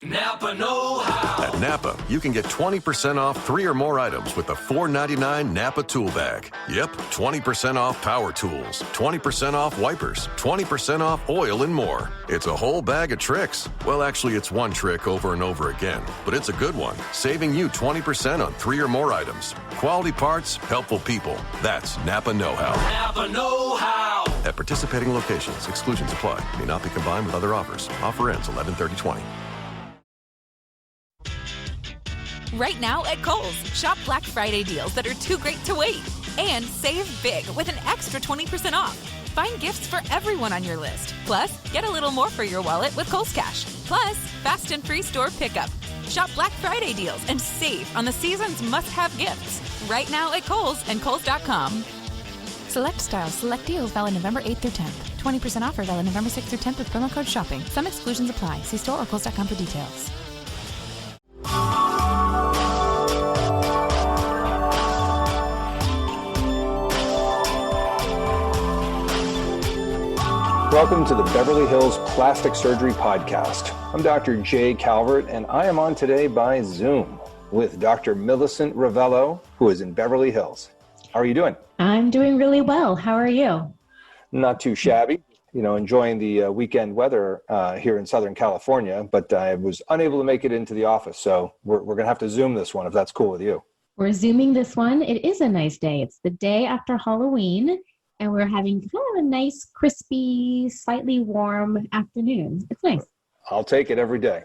Napa know-how. At Napa, you can get 20% off 3 or more items with the $4.99 Napa Tool Bag. Yep, 20% off power tools, 20% off wipers, 20% off oil, and more. It's a whole bag of tricks. Well, actually, it's one trick over and over again, but it's a good one, saving you 20% on 3 or more items. Quality parts, helpful people. That's Napa know-how. Napa know-how. At participating locations, exclusions apply. May not be combined with other offers. Offer ends 11/30/20. Right now at Kohl's, shop Black Friday deals that are too great to wait. And save big with an extra 20% off. Find gifts for everyone on your list. Plus, get a little more for your wallet with Kohl's Cash. Plus, fast and free store pickup. Shop Black Friday deals and save on the season's must-have gifts. Right now at Kohl's and Kohl's.com. Select styles, select deals valid November 8th through 10th. 20% offer valid November 6th through 10th with promo code SHOPPING. Some exclusions apply. See store or Kohl's.com for details. Welcome to the Beverly Hills Plastic Surgery Podcast. I'm Dr. Jay Calvert, and I am on today by Zoom with Dr. Millicent Ravello, who is in Beverly Hills. How are you doing? I'm doing really well. How are you? Not too shabby. Enjoying the weekend weather here in Southern California, but I was unable to make it into the office, so we're going to have to Zoom this one if that's cool with you. We're Zooming this one. It is a nice day. It's the day after Halloween, and we're having kind of a nice, crispy, slightly warm afternoon. It's nice. I'll take it every day.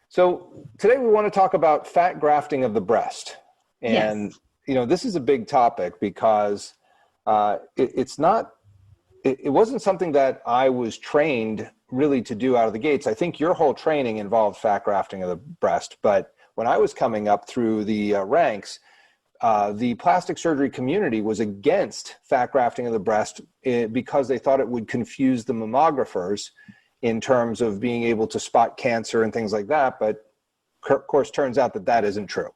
So today we want to talk about fat grafting of the breast. And, yes. This is a big topic because it wasn't something that I was trained really to do out of the gates. I think your whole training involved fat grafting of the breast. But when I was coming up through the ranks, the plastic surgery community was against fat grafting of the breast because they thought it would confuse the mammographers in terms of being able to spot cancer and things like that. But of course, turns out that isn't true.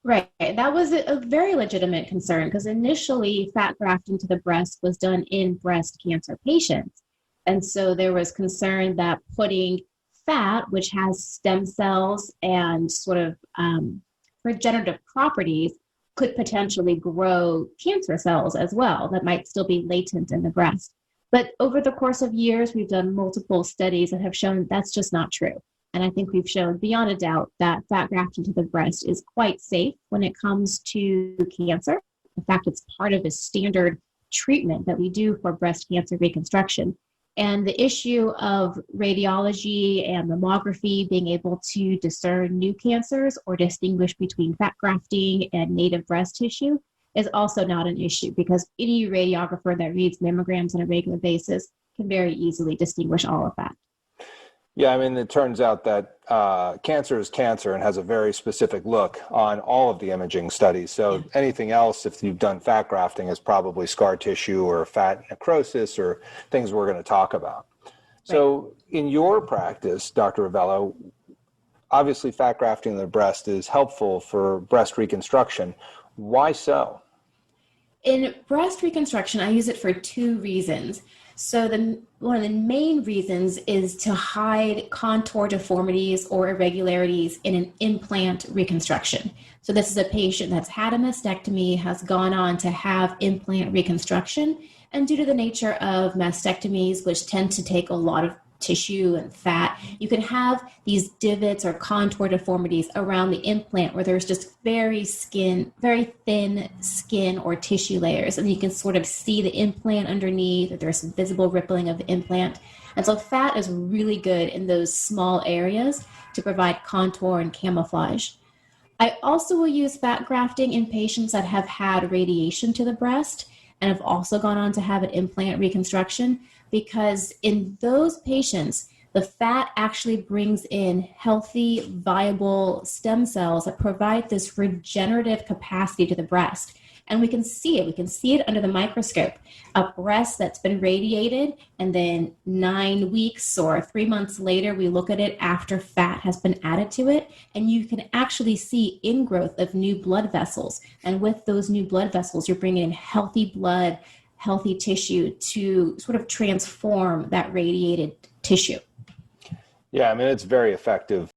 Right. That was a very legitimate concern because initially fat grafting to the breast was done in breast cancer patients. And so there was concern that putting fat, which has stem cells and sort of regenerative properties, could potentially grow cancer cells as well that might still be latent in the breast. But over the course of years, we've done multiple studies that have shown that's just not true. And I think we've shown beyond a doubt that fat grafting to the breast is quite safe when it comes to cancer. In fact, it's part of a standard treatment that we do for breast cancer reconstruction. And the issue of radiology and mammography being able to discern new cancers or distinguish between fat grafting and native breast tissue is also not an issue because any radiographer that reads mammograms on a regular basis can very easily distinguish all of that. Yeah, it turns out that cancer is cancer and has a very specific look on all of the imaging studies. So anything else, if you've done fat grafting, is probably scar tissue or fat necrosis or things we're going to talk about. Right. So in your practice, Dr. Ravello, obviously fat grafting of the breast is helpful for breast reconstruction. Why so? In breast reconstruction, I use it for 2 reasons. So one of the main reasons is to hide contour deformities or irregularities in an implant reconstruction. So this is a patient that's had a mastectomy, has gone on to have implant reconstruction, and due to the nature of mastectomies, which tend to take a lot of tissue and fat, you can have these divots or contour deformities around the implant where there's just very thin skin or tissue layers, and you can sort of see the implant underneath, or there's some visible rippling of the implant. And so fat is really good in those small areas to provide contour and camouflage. I also will use fat grafting in patients that have had radiation to the breast and have also gone on to have an implant reconstruction, because in those patients, the fat actually brings in healthy, viable stem cells that provide this regenerative capacity to the breast. And we can see it. We can see it under the microscope. A breast that's been radiated, and then 9 weeks or 3 months later, we look at it after fat has been added to it, and you can actually see ingrowth of new blood vessels. And with those new blood vessels, you're bringing in healthy blood, healthy tissue to sort of transform that radiated tissue. Yeah, it's very effective